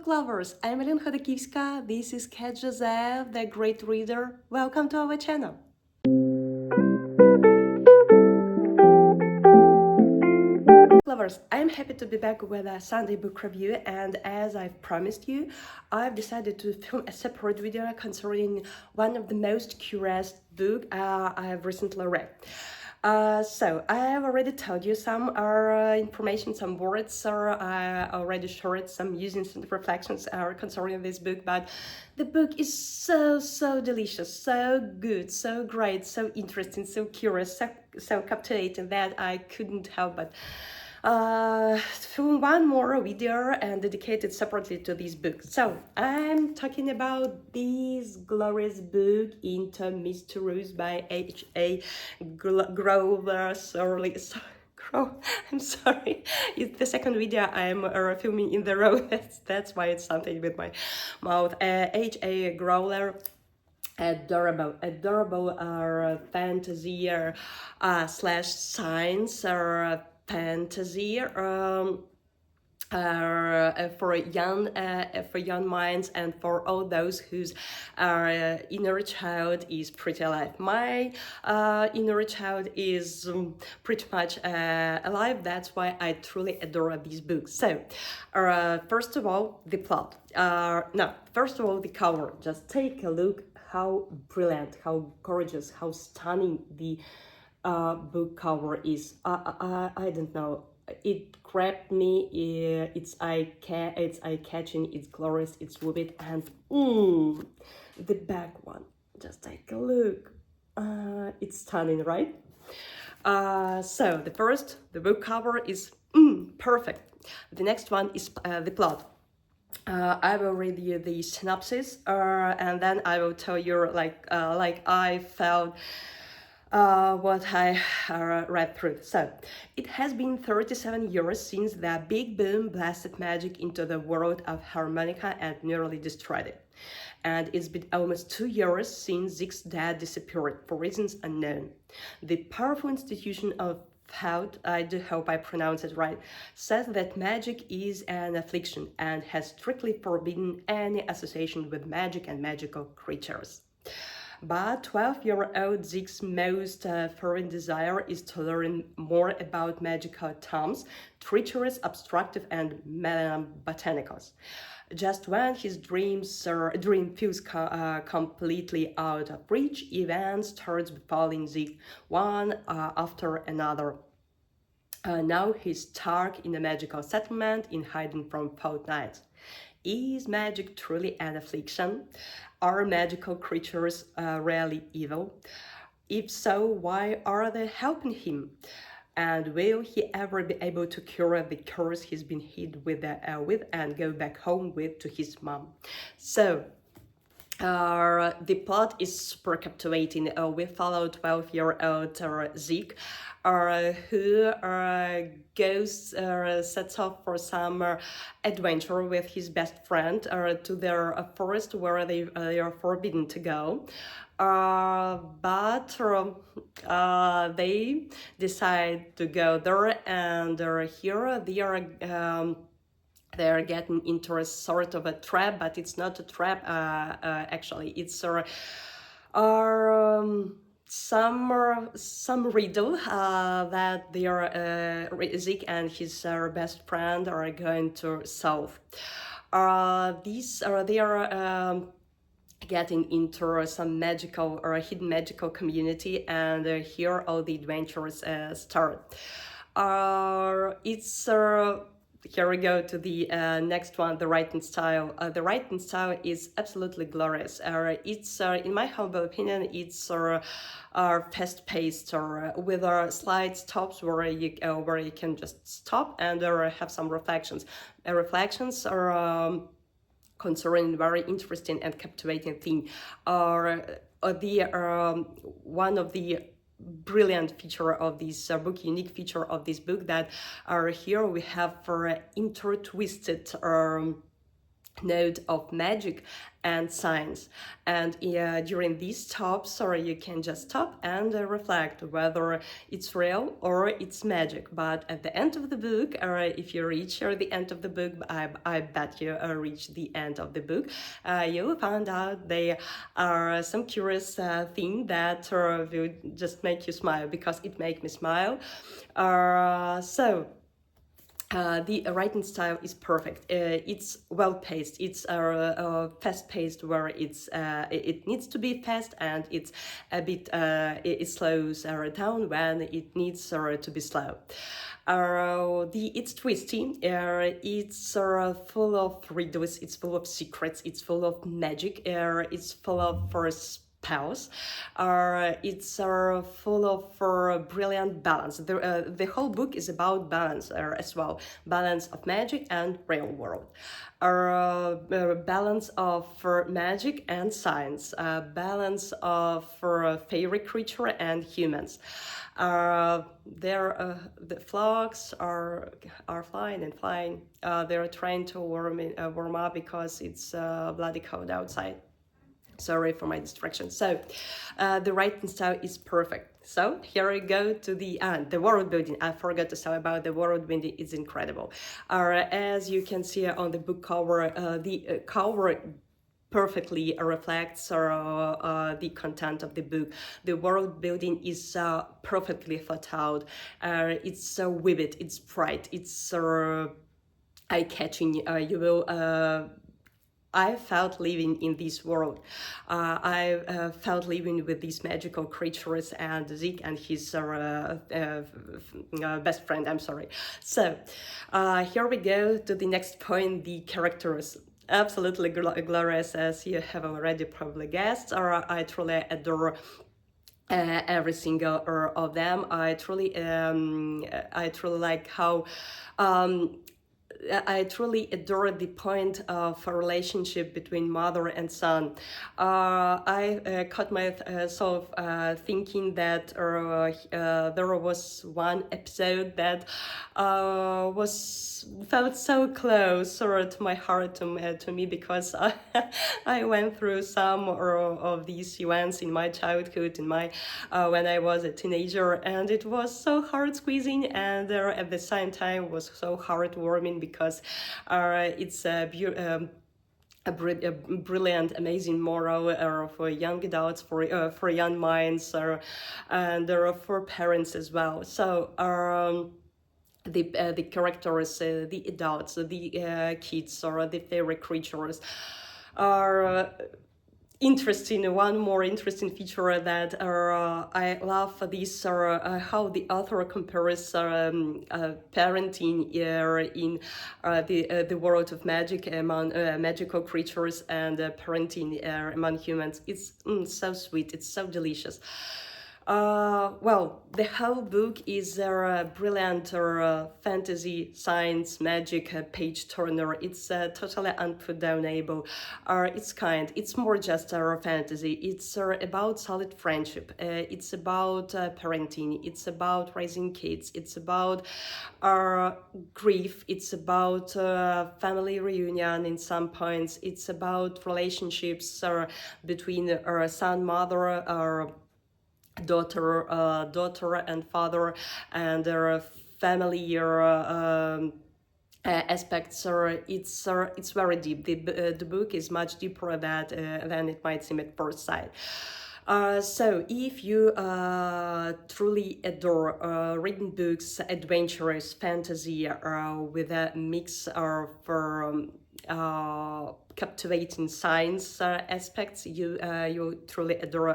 book lovers, I'm Khodakivska. This is Joseph, the great reader. Welcome to our channel. Lovers, I'm happy to be back with a Sunday book review, and as I've promised you, I've decided to film a separate video concerning one of the most curious books I've recently read. So I have already told you some information, some words, or I already shared some musings and reflections concerning this book, but the book is so delicious, so good, so great, so interesting, so curious, so captivating that I couldn't help but film one more video and dedicate it separately to this book. So I'm talking about this glorious book into Misty Ruse by H.A. Growler. I'm sorry, it's the second video I'm filming in the row. That's why it's something with my mouth. H.A. Growler. Adorable fantasy slash science or fantasy for young minds and for all those whose inner child is pretty alive. My inner child is pretty much alive. That's why I truly adore these books. So first of all, the plot. First of all, the cover. Just take a look how brilliant, how gorgeous, how stunning the book cover is. I don't know, it grabbed me. It's eye-catching, it's glorious, it's vivid, and the back one, just take a look. It's stunning, right? So the book cover is perfect. The next one is the plot. I will read you the synopsis, and then I will tell you like I felt what I read through. So, it has been 37 years since the big boom blasted magic into the world of harmonica and nearly destroyed it. And it's been almost 2 years since Zeke's dad disappeared for reasons unknown. The powerful institution of thought, I do hope I pronounce it right, says that magic is an affliction and has strictly forbidden any association with magic and magical creatures. But 12-year-old Zeke's most fervent desire is to learn more about magical tomes, treacherous, obstructive, and botanicals. Just when his dream feels completely out of reach, events starts befalling Zeke one after another. Now he's stuck in a magical settlement in hiding from fortnights. Is magic truly an affliction? Are magical creatures really evil? If so, why are they helping him? And will he ever be able to cure the curse he's been hit with and go back home with to his mom? So, the plot is super captivating. We follow 12-year-old Zeke, who sets off for some adventure with his best friend to their forest where they are forbidden to go. But they decide to go there, and here they are getting into a sort of a trap, but it's not a trap. Actually, it's some riddle that Zeke and his best friend are going to solve. They are getting into some magical or hidden magical community, and here all the adventures start. Here we go to the next one, the writing style. The writing style is absolutely glorious. It's, in my humble opinion, it's fast-paced with slight stops where you can just stop and have some reflections. Reflections are concerning very interesting and captivating thing. One of the brilliant feature of this book, unique feature of this book, that here we have intertwisted note of magic and science. And during these stops, or you can just stop and reflect whether it's real or it's magic. But at the end of the book, or if you reach the end of the book, I bet you reach the end of the book, you will find out there are some curious thing that will just make you smile, because it make me smile. The writing style is perfect. It's well paced. It's fast paced, where it needs to be fast, and it's a bit it slows down when it needs to be slow. It's twisty. It's full of riddles. It's full of secrets. It's full of magic. It's full of spells. It's full of brilliant balance. The whole book is about balance as well. Balance of magic and real world. Balance of magic and science. Balance of fairy creature and humans. The frogs are flying and flying. They're trying to warm up because it's bloody cold outside. Sorry for my distraction. So the writing style is perfect. So here I go to the world building. I forgot to say about the world building. It's incredible. As you can see on the book cover, the cover perfectly reflects the content of the book. The world building is perfectly thought out. It's so vivid, it's bright, it's eye-catching. I felt living in this world. I felt living with these magical creatures and Zeke and his best friend, I'm sorry. So here we go to the next point, the characters. Absolutely glorious, as you have already probably guessed. I truly adore every single of them. I truly like how I truly adore the point of a relationship between mother and son. I caught myself thinking that there was one episode that felt so close to my heart, to me, because I went through some of these events in my childhood, when I was a teenager, and it was so heart squeezing, and at the same time was so heartwarming, because it's a brilliant, amazing moral for young adults, for young minds, and for parents as well. So the characters, the adults, the kids, or the favorite creatures are interesting. One more interesting feature that I love this, how the author compares parenting in the world of magic among magical creatures, and parenting among humans. It's so sweet. It's so delicious. Well, the whole book is a brilliant fantasy, science, magic page turner. It's totally unputdownable. It's kind. It's more just a fantasy. It's about solid friendship. It's about parenting. It's about raising kids. It's about grief. It's about family reunion in some points. It's about relationships between son, mother, daughter and father, and their family aspects. It's very deep. The book is much deeper than it might seem at first sight. So if you truly adore reading books, adventurous fantasy with a mix of captivating science aspects, you truly adore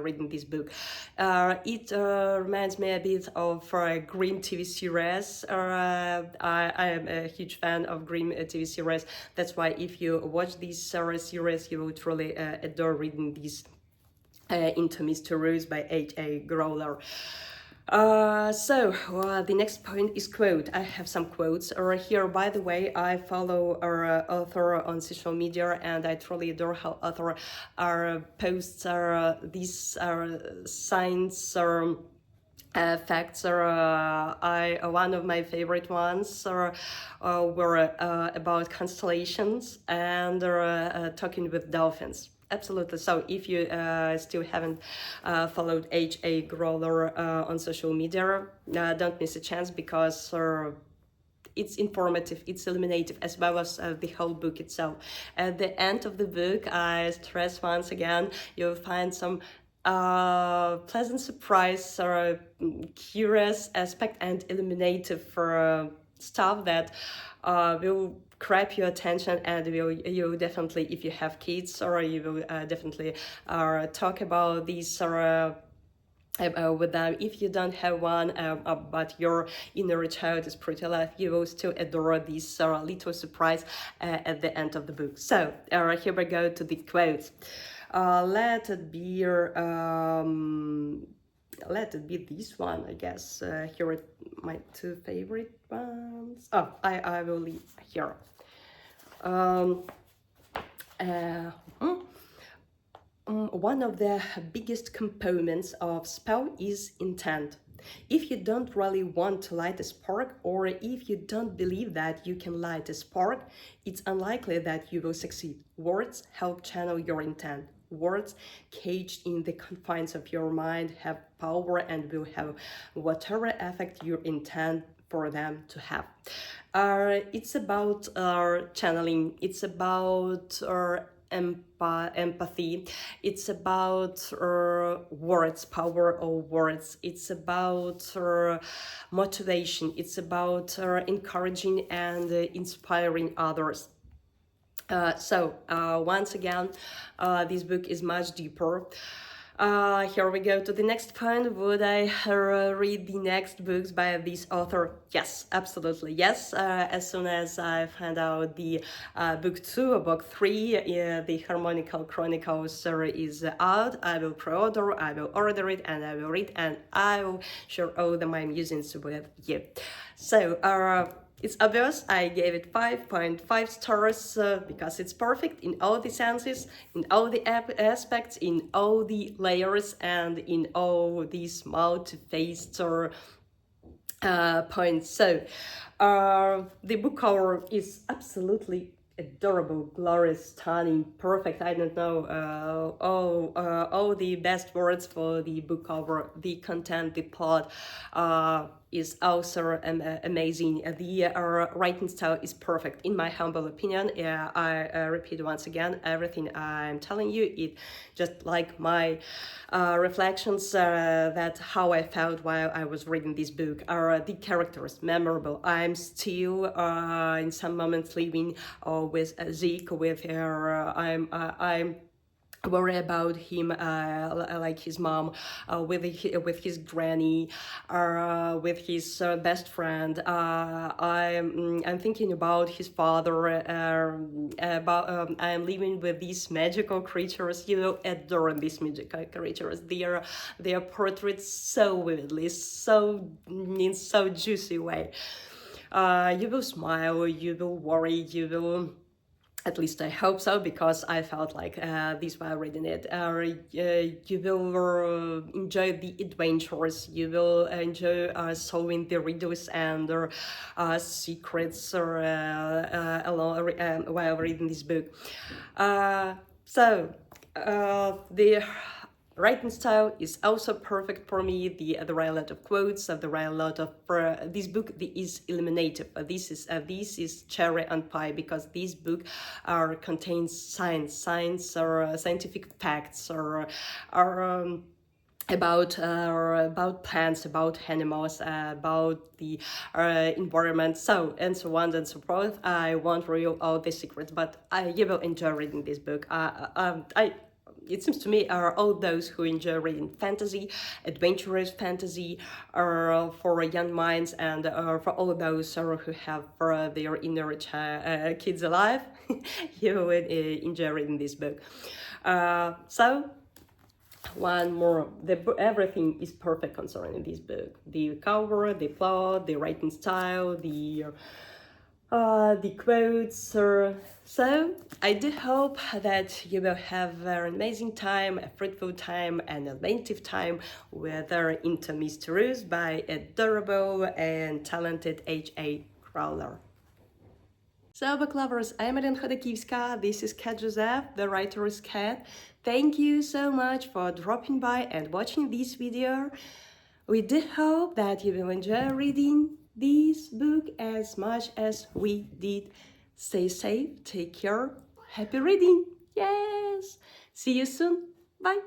reading this book. It reminds me a bit of Grimm TV series. I am a huge fan of Grimm TV series. That's why if you watch this series, you will truly adore reading this into Misty Ruse by H.A. Growler. The next point is quote. I have some quotes here. By the way, I follow our author on social media, and I truly adore how author posts these science facts are one of my favorite ones were about constellations and talking with dolphins. Absolutely. So if you still haven't followed H.A. Growler on social media, don't miss a chance, because it's informative, it's illuminative, as well as the whole book itself. At the end of the book, I stress once again, you'll find some pleasant surprise or curious aspect and illuminative for stuff that will grab your attention, and you definitely, if you have kids, or you will definitely talk about these with them. If you don't have one, but your inner child is pretty alive, you will still adore this little surprise at the end of the book. So here we go to the quotes. Let it be this one, I guess. Here are my two favorite ones. Oh, I will leave here. One of the biggest components of spell is intent. If you don't really want to light a spark, or if you don't believe that you can light a spark, it's unlikely that you will succeed. Words help channel your intent. Words caged in the confines of your mind have power and will have whatever effect you intend for them to have. It's about channeling. It's about empathy. It's about words, power of words. It's about motivation. It's about encouraging and inspiring others. Once again, this book is much deeper. Here we go to the next point. Would I read the next books by this author? Yes, absolutely, yes. As soon as I find out the book 2 or book 3, the Harmonical Chronicles is out, I will pre-order, I will order it, and I will read, and I will share all my musings with you. So, it's obvious, I gave it 5.5 stars because it's perfect in all the senses, in all the aspects, in all the layers, and in all these multi-faced points. So, the book cover is absolutely adorable, glorious, stunning, perfect. I don't know all the best words for the book cover. The content, the plot is also amazing. The writing style is perfect, in my humble opinion. I repeat once again, everything I'm telling you, it just like my reflections that how I felt while I was reading this book. Are the characters memorable? I'm still in some moments living with Zeke, with her. I'm worry about him, like his mom, with his granny, with his best friend. I'm thinking about his father. About I'm living with these magical creatures. You know, adore these magical creatures. They are portrayed so vividly, so in so juicy way. You will smile. You will worry. You will. At least I hope so, because I felt like this while reading it. You will enjoy the adventures. You will enjoy solving the riddles and secrets while reading this book. The writing style is also perfect for me. There are a lot of quotes. There are a lot of this book is illuminative. This is cherry on pie, because this book contains science or scientific facts or about plants, about animals, about the environment, so on and so forth. I won't reveal all the secrets, but you will enjoy reading this book. It seems to me all those who enjoy reading fantasy, adventurous fantasy, for young minds, and for all those who have their inner kids alive, you will enjoy reading this book. One more, everything is perfect concerning this book. The cover, the plot, the writing style, the the quotes. So I do hope that you will have an amazing time, a fruitful time, and a inventive time with into Misty Ruse by adorable and talented H.A. Growler. So, book lovers, I'm Khodakivska. This is Cat Joseph, the writer's cat. Thank you so much for dropping by and watching this video. We do hope that you will enjoy reading this book as much as we did. Stay safe, take care, happy reading. Yes. See you soon. Bye.